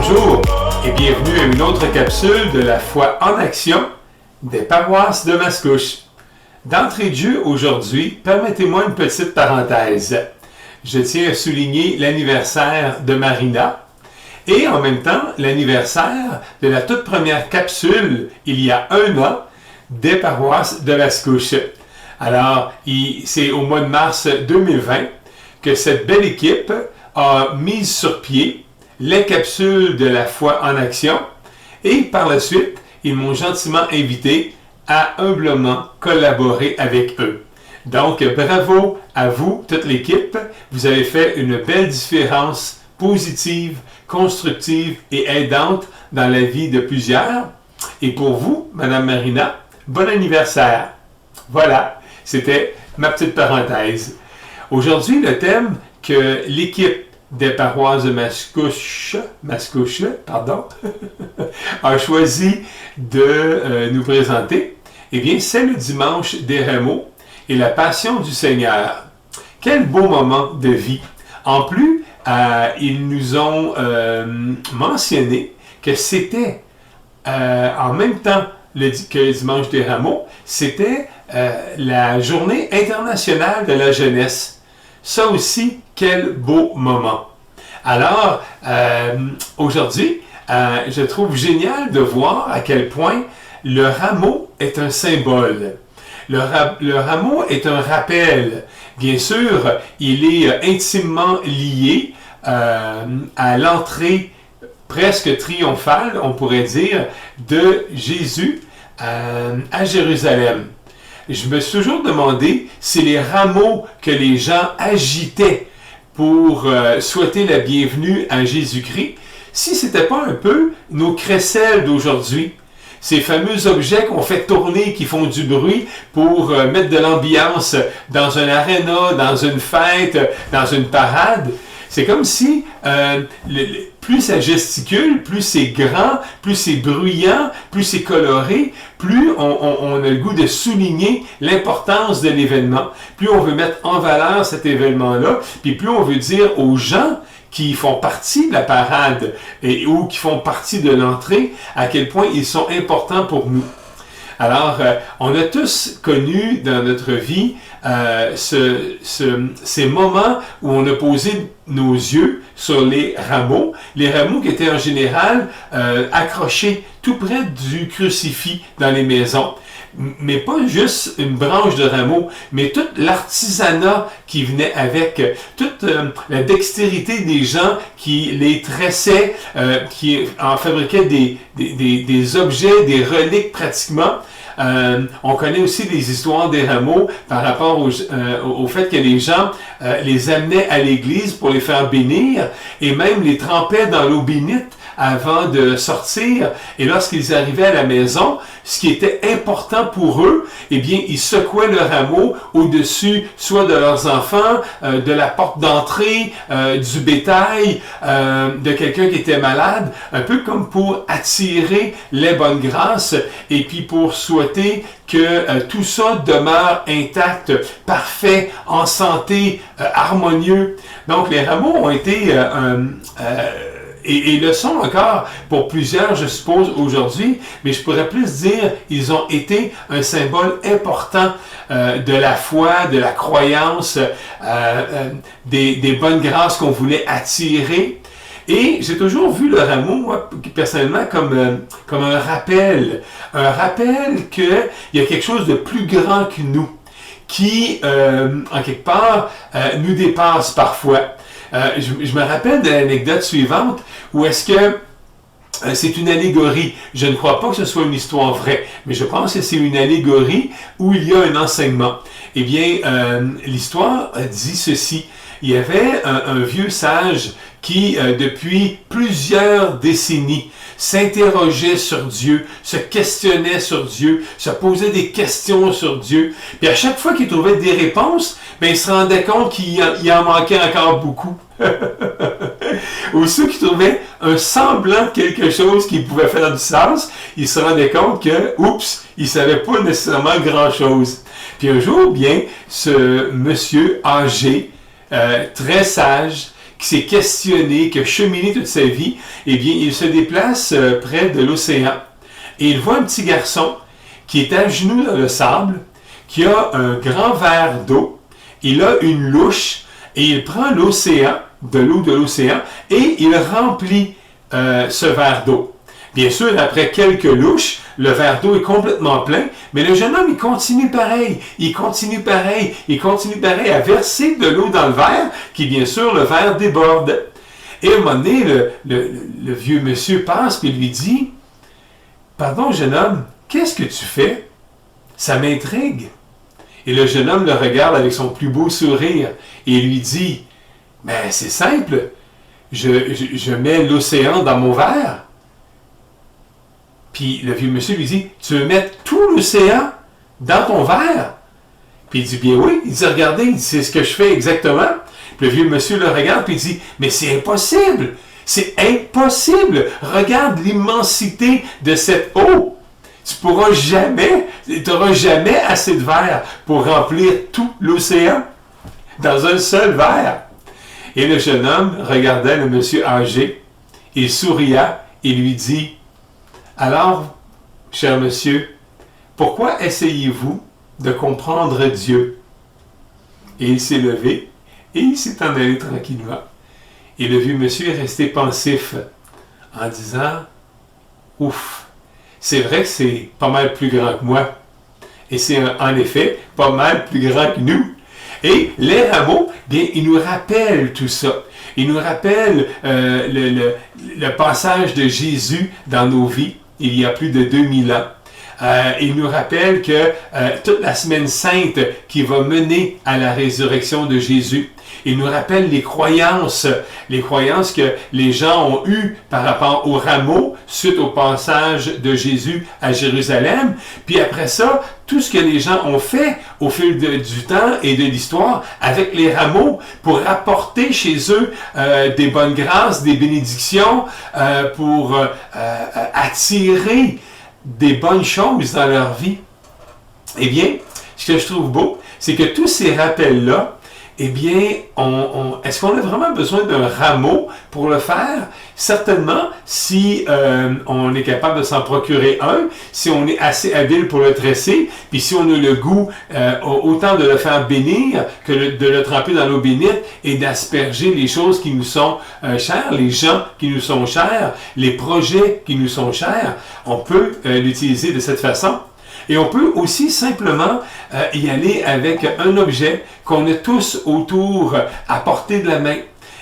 Bonjour et bienvenue à une autre capsule de la foi en action des paroisses de Mascouche. D'entrée de jeu aujourd'hui, permettez-moi une petite parenthèse. Je tiens à souligner l'anniversaire de Marina et en même temps l'anniversaire de la toute première capsule, il y a 1 an, des paroisses de Mascouche. Alors, c'est au mois de mars 2020 que cette belle équipe a mis sur pied les capsules de la foi en action et par la suite, ils m'ont gentiment invité à humblement collaborer avec eux. Donc, bravo à vous, toute l'équipe. Vous avez fait une belle différence positive, constructive et aidante dans la vie de plusieurs. Et pour vous, Madame Marina, bon anniversaire. Voilà, c'était ma petite parenthèse. Aujourd'hui, le thème que l'équipe des paroisses de Mascouche, a choisi de nous présenter, eh bien, c'est le dimanche des Rameaux et la Passion du Seigneur. Quel beau moment de vie! En plus, ils nous ont mentionné que c'était en même temps que le dimanche des Rameaux, c'était la journée internationale de la jeunesse. Ça aussi, quel beau moment! Alors, aujourd'hui, je trouve génial de voir à quel point le rameau est un symbole. Le rameau est un rappel. Bien sûr, il est intimement lié à l'entrée presque triomphale, on pourrait dire, de Jésus à Jérusalem. Je me suis toujours demandé si les rameaux que les gens agitaient pour souhaiter la bienvenue à Jésus-Christ, si ce n'était pas un peu nos crécelles d'aujourd'hui, ces fameux objets qu'on fait tourner, qui font du bruit pour mettre de l'ambiance dans un aréna, dans une fête, dans une parade. C'est comme si plus ça gesticule, plus c'est grand, plus c'est bruyant, plus c'est coloré, plus on a le goût de souligner l'importance de l'événement, plus on veut mettre en valeur cet événement-là, puis plus on veut dire aux gens qui font partie de la parade ou qui font partie de l'entrée, à quel point ils sont importants pour nous. Alors, on a tous connu dans notre vie ces moments où on a posé nos yeux sur les rameaux qui étaient en général accrochés tout près du crucifix dans les maisons. Mais pas juste une branche de rameaux, mais tout l'artisanat qui venait avec, toute la dextérité des gens qui les tressaient, qui en fabriquaient des objets, des reliques pratiquement. On connaît aussi les histoires des rameaux par rapport au fait que les gens les amenaient à l'église pour les faire bénir et même les trempaient dans l'eau bénite avant de sortir. Et lorsqu'ils arrivaient à la maison, ce qui était important pour eux, eh bien, ils secouaient le rameau au-dessus, soit de leurs enfants, de la porte d'entrée, du bétail, de quelqu'un qui était malade, un peu comme pour attirer les bonnes grâces et puis pour souhaiter que tout ça demeure intact, parfait, en santé, harmonieux. Donc, les rameaux ont été et le sont encore pour plusieurs, je suppose, aujourd'hui, mais je pourrais plus dire, ils ont été un symbole important de la foi, de la croyance, des bonnes grâces qu'on voulait attirer. Et j'ai toujours vu le rameau, moi, personnellement, comme un rappel qu'il y a quelque chose de plus grand que nous, qui, en quelque part, nous dépasse parfois. Je me rappelle de l'anecdote suivante où est-ce que c'est une allégorie. Je ne crois pas que ce soit une histoire vraie, mais je pense que c'est une allégorie où il y a un enseignement. Eh bien, l'histoire dit ceci. Il y avait un vieux sage qui, depuis plusieurs décennies, s'interrogeait sur Dieu, se questionnait sur Dieu, se posait des questions sur Dieu. Puis à chaque fois qu'il trouvait des réponses, ben, il se rendait compte qu'il en manquait encore beaucoup. Ou ceux qui trouvaient un semblant de quelque chose qui pouvait faire du sens, il se rendait compte que, oups, il ne savait pas nécessairement grand-chose. Puis un jour, bien, ce monsieur âgé, très sage, qui s'est questionné, qui a cheminé toute sa vie, eh bien, il se déplace près de l'océan. Et il voit un petit garçon qui est à genoux dans le sable, qui a un grand verre d'eau, il a une louche, et il prend l'océan, de l'eau de l'océan, et il remplit ce verre d'eau. Bien sûr, après quelques louches, le verre d'eau est complètement plein, mais le jeune homme, il continue pareil à verser de l'eau dans le verre, qui bien sûr, le verre déborde. Et à un moment donné, le vieux monsieur passe et lui dit, « Pardon, jeune homme, qu'est-ce que tu fais? Ça m'intrigue. » Et le jeune homme le regarde avec son plus beau sourire et lui dit, « Ben, c'est simple, je mets l'océan dans mon verre. » Puis le vieux monsieur lui dit, « Tu veux mettre tout l'océan dans ton verre? » Puis il dit, « Bien oui. » Il dit, « Regardez, c'est ce que je fais exactement. » Puis le vieux monsieur le regarde et il dit, « Mais c'est impossible! C'est impossible! Regarde l'immensité de cette eau! Tu n'auras jamais assez de verre pour remplir tout l'océan dans un seul verre. » Et le jeune homme regardait le monsieur âgé, il souria et lui dit, « Alors, cher monsieur, pourquoi essayez-vous de comprendre Dieu? » Et il s'est levé et il s'est en allé tranquillement. Et le vieux monsieur est resté pensif en disant, « Ouf, c'est vrai que c'est pas mal plus grand que moi. Et c'est en effet pas mal plus grand que nous. » Et les rameaux, bien, ils nous rappellent tout ça. Ils nous rappellent le passage de Jésus dans nos vies, il y a plus de 2000 ans. Il nous rappelle que toute la semaine sainte qui va mener à la résurrection de Jésus. Il nous rappelle les croyances que les gens ont eues par rapport aux rameaux suite au passage de Jésus à Jérusalem. Puis après ça, tout ce que les gens ont fait au fil du temps et de l'histoire avec les rameaux pour apporter chez eux des bonnes grâces, des bénédictions, pour attirer des bonnes choses dans leur vie. Eh bien, ce que je trouve beau, c'est que tous ces rappels-là, eh bien, est-ce qu'on a vraiment besoin d'un rameau pour le faire? Certainement, si on est capable de s'en procurer un, si on est assez habile pour le tresser, puis si on a le goût autant de le faire bénir que de le tremper dans l'eau bénite et d'asperger les choses qui nous sont chères, les gens qui nous sont chers, les projets qui nous sont chers, on peut l'utiliser de cette façon. Et on peut aussi simplement y aller avec un objet qu'on a tous autour à portée de la main.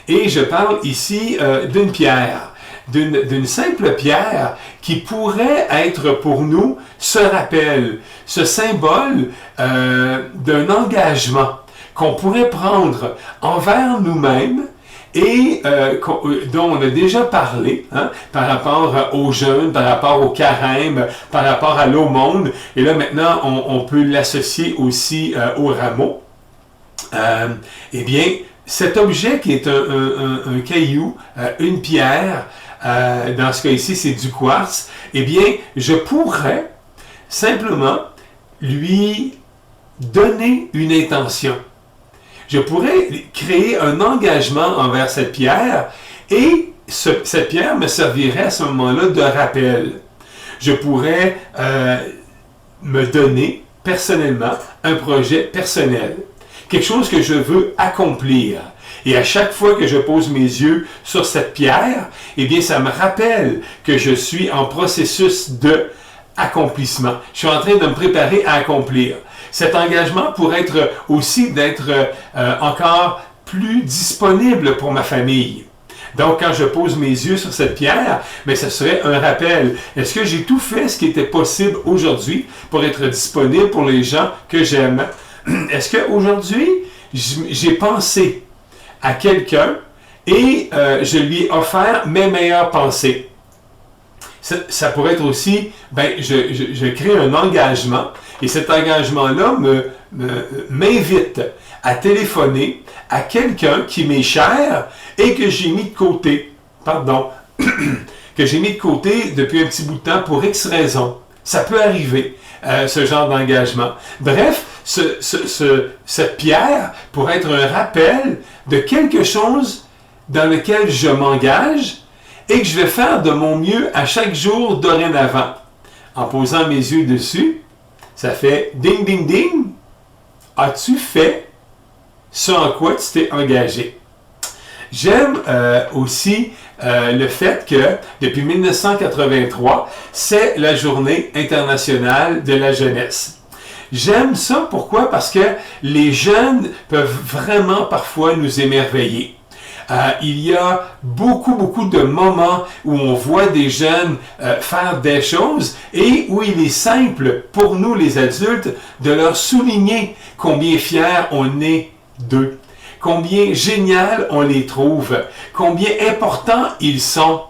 Et je parle ici d'une pierre, d'une simple pierre qui pourrait être pour nous ce rappel, ce symbole d'un engagement qu'on pourrait prendre envers nous-mêmes et dont on a déjà parlé, par rapport aux jeûnes, par rapport au carême, par rapport à l'aumône. Et là, maintenant, on peut l'associer aussi au rameau. Eh bien, cet objet qui est un caillou, une pierre, dans ce cas ici, c'est du quartz, eh bien, je pourrais simplement lui donner une intention. Je pourrais créer un engagement envers cette pierre et cette pierre me servirait à ce moment-là de rappel. Je pourrais me donner personnellement un projet personnel, quelque chose que je veux accomplir. Et à chaque fois que je pose mes yeux sur cette pierre, eh bien, ça me rappelle que je suis en processus d'accomplissement. Je suis en train de me préparer à accomplir. Cet engagement pourrait être aussi d'être encore plus disponible pour ma famille. Donc, quand je pose mes yeux sur cette pierre, mais ce serait un rappel. Est-ce que j'ai tout fait ce qui était possible aujourd'hui pour être disponible pour les gens que j'aime? Est-ce qu'aujourd'hui, j'ai pensé à quelqu'un et je lui ai offert mes meilleures pensées? Ça pourrait être aussi, je crée un engagement et cet engagement-là m'invite à téléphoner à quelqu'un qui m'est cher et que j'ai mis de côté, que j'ai mis de côté depuis un petit bout de temps pour X raisons. Ça peut arriver, ce genre d'engagement. Bref, cette pierre pourrait être un rappel de quelque chose dans lequel je m'engage et que je vais faire de mon mieux à chaque jour dorénavant. En posant mes yeux dessus, ça fait ding, ding, ding. As-tu fait ce en quoi tu t'es engagé? J'aime aussi le fait que depuis 1983, c'est la Journée internationale de la jeunesse. J'aime ça, pourquoi? Parce que les jeunes peuvent vraiment parfois nous émerveiller. Il y a beaucoup de moments où on voit des jeunes faire des choses et où il est simple pour nous les adultes de leur souligner combien fiers on est d'eux, combien génial on les trouve, combien importants ils sont,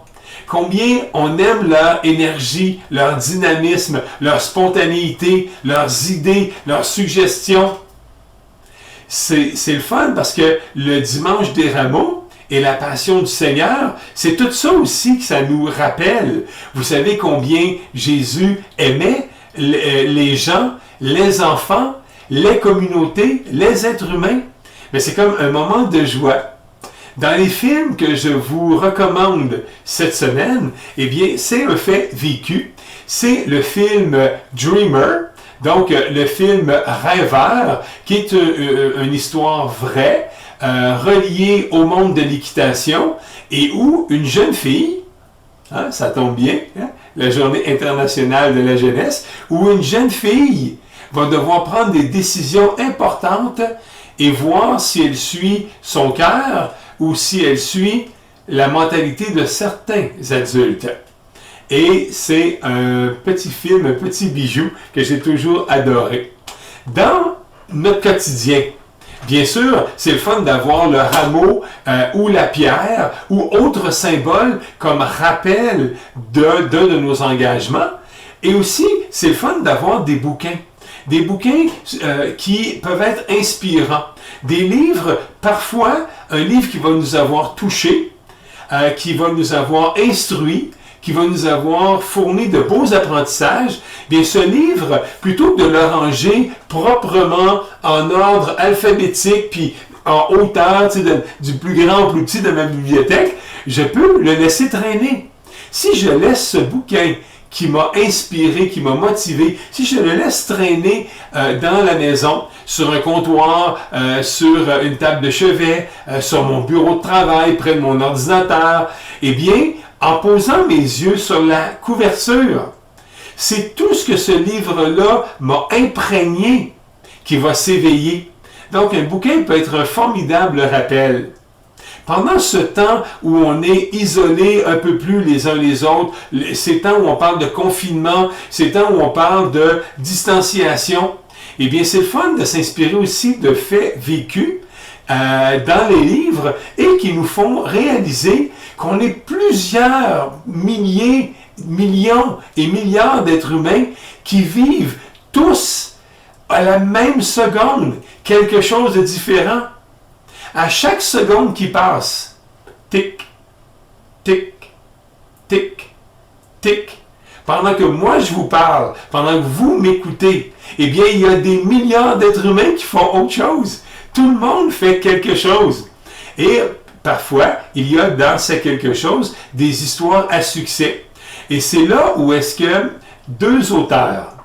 combien on aime leur énergie, leur dynamisme, leur spontanéité, leurs idées, leurs suggestions. C'est le fun parce que le dimanche des rameaux et la passion du Seigneur, c'est tout ça aussi que ça nous rappelle. Vous savez combien Jésus aimait les gens, les enfants, les communautés, les êtres humains. Mais c'est comme un moment de joie. Dans les films que je vous recommande cette semaine, eh bien, c'est un fait vécu. C'est le film Dreamer, donc le film Rêveur, qui est une histoire vraie, reliée au monde de l'équitation, et où une jeune fille, hein, ça tombe bien, hein, la Journée internationale de la jeunesse, où une jeune fille va devoir prendre des décisions importantes et voir si elle suit son cœur ou si elle suit la mentalité de certains adultes. Et c'est un petit film, un petit bijou que j'ai toujours adoré. Dans notre quotidien, bien sûr, c'est le fun d'avoir le rameau ou la pierre ou autre symbole comme rappel d'un de nos engagements. Et aussi, c'est le fun d'avoir des bouquins. Des bouquins qui peuvent être inspirants. Des livres, parfois, un livre qui va nous avoir touchés, qui va nous avoir instruits, qui va nous avoir fourni de beaux apprentissages, bien ce livre, plutôt que de le ranger proprement en ordre alphabétique, puis en hauteur, du plus grand au plus petit de ma bibliothèque, je peux le laisser traîner. Si je laisse ce bouquin qui m'a inspiré, qui m'a motivé, si je le laisse traîner dans la maison, sur un comptoir, sur une table de chevet, sur mon bureau de travail, près de mon ordinateur, eh bien, en posant mes yeux sur la couverture, c'est tout ce que ce livre-là m'a imprégné qui va s'éveiller. Donc, un bouquin peut être un formidable rappel. Pendant ce temps où on est isolés un peu plus les uns les autres, ces temps où on parle de confinement, ces temps où on parle de distanciation, eh bien, c'est le fun de s'inspirer aussi de faits vécus dans les livres et qui nous font réaliser qu'on est plusieurs milliers, millions et milliards d'êtres humains qui vivent tous à la même seconde quelque chose de différent. À chaque seconde qui passe, tic, tic, tic, tic, pendant que moi je vous parle, pendant que vous m'écoutez, eh bien il y a des milliards d'êtres humains qui font autre chose. Tout le monde fait quelque chose. Et parfois, il y a dans ces quelque chose des histoires à succès. Et c'est là où est-ce que deux auteurs,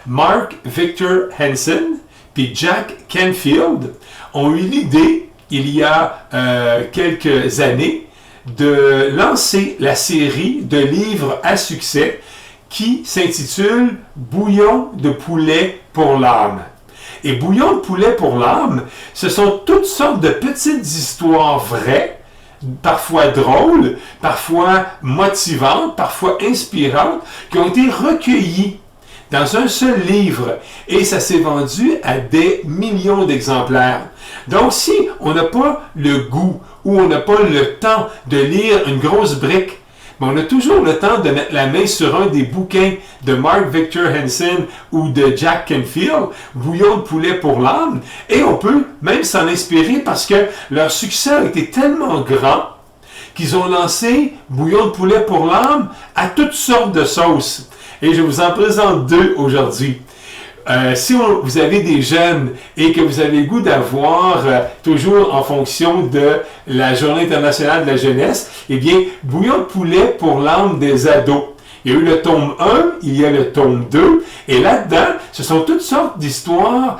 Mark Victor Hansen puis Jack Canfield, ont eu l'idée, il y a quelques années, de lancer la série de livres à succès qui s'intitule « Bouillon de poulet pour l'âme ». Et Bouillon de poulet pour l'âme, ce sont toutes sortes de petites histoires vraies, parfois drôles, parfois motivantes, parfois inspirantes, qui ont été recueillies dans un seul livre. Et ça s'est vendu à des millions d'exemplaires. Donc, si on n'a pas le goût ou on n'a pas le temps de lire une grosse brique, mais on a toujours le temps de mettre la main sur un des bouquins de Mark Victor Hansen ou de Jack Canfield, Bouillon de poulet pour l'âme, et on peut même s'en inspirer parce que leur succès a été tellement grand qu'ils ont lancé Bouillon de poulet pour l'âme à toutes sortes de sauces. Et je vous en présente deux aujourd'hui. si vous avez des jeunes et que vous avez le goût d'avoir, toujours en fonction de la Journée internationale de la jeunesse, eh bien, Bouillon de poulet pour l'âme des ados. Il y a eu le tome 1, il y a le tome 2, et là-dedans, ce sont toutes sortes d'histoires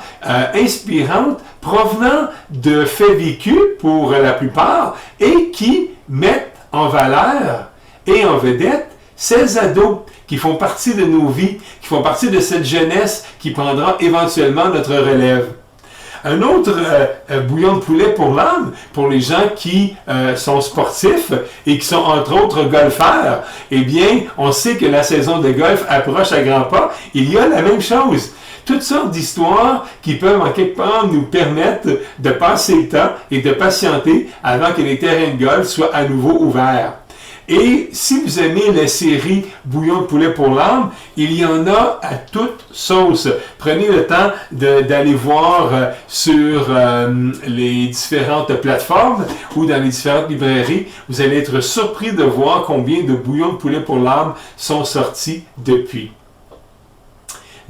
inspirantes provenant de faits vécus pour la plupart et qui mettent en valeur et en vedette ces ados qui font partie de nos vies, qui font partie de cette jeunesse qui prendra éventuellement notre relève. Un autre bouillon de poulet pour l'âme, pour les gens qui sont sportifs et qui sont entre autres golfeurs, eh bien, on sait que la saison de golf approche à grands pas. Il y a la même chose. Toutes sortes d'histoires qui peuvent en quelque part nous permettre de passer le temps et de patienter avant que les terrains de golf soient à nouveau ouverts. Et si vous aimez la série Bouillon de poulet pour l'âme, il y en a à toute sauce. Prenez le temps d'aller voir sur les différentes plateformes ou dans les différentes librairies. Vous allez être surpris de voir combien de bouillons de poulet pour l'âme sont sortis depuis.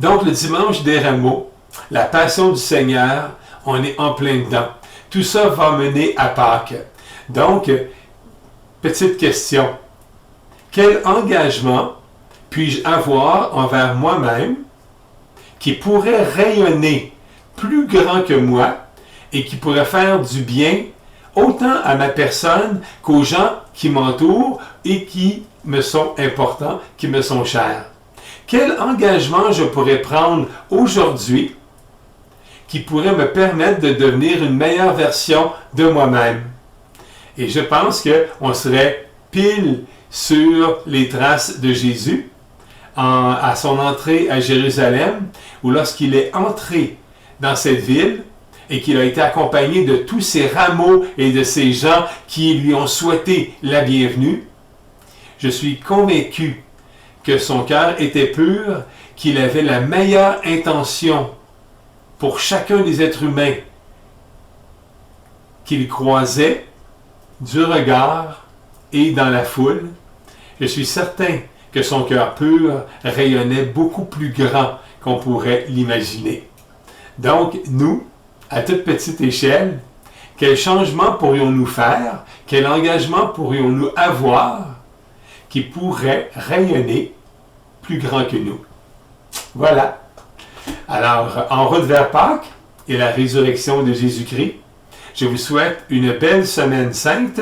Donc, le dimanche des rameaux, la passion du Seigneur, on est en plein dedans. Tout ça va mener à Pâques. Donc, petite question. Quel engagement puis-je avoir envers moi-même qui pourrait rayonner plus grand que moi et qui pourrait faire du bien autant à ma personne qu'aux gens qui m'entourent et qui me sont importants, qui me sont chers? Quel engagement je pourrais prendre aujourd'hui qui pourrait me permettre de devenir une meilleure version de moi-même? Et je pense qu'on serait pile sur les traces de Jésus à son entrée à Jérusalem, où lorsqu'il est entré dans cette ville et qu'il a été accompagné de tous ces rameaux et de ces gens qui lui ont souhaité la bienvenue, je suis convaincu que son cœur était pur, qu'il avait la meilleure intention pour chacun des êtres humains qu'il croisait du regard et dans la foule. Je suis certain que son cœur pur rayonnait beaucoup plus grand qu'on pourrait l'imaginer. Donc, nous, à toute petite échelle, quel changement pourrions-nous faire, quel engagement pourrions-nous avoir qui pourrait rayonner plus grand que nous? Voilà. Alors, en route vers Pâques et la résurrection de Jésus-Christ, je vous souhaite une belle semaine sainte.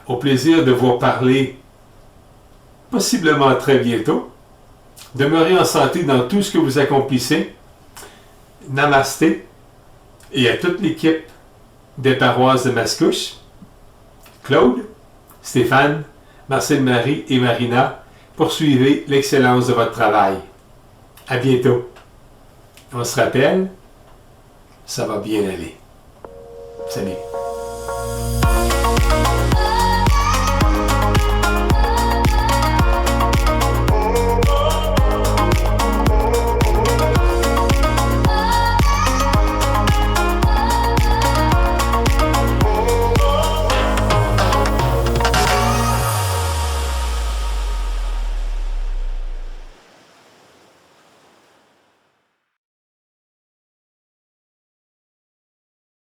Au plaisir de vous parler possiblement très bientôt. Demeurez en santé dans tout ce que vous accomplissez. Namasté. Et à toute l'équipe des paroisses de Mascouche, Claude, Stéphane, Marcel-Marie et Marina, poursuivez l'excellence de votre travail. À bientôt. On se rappelle, ça va bien aller. Salut.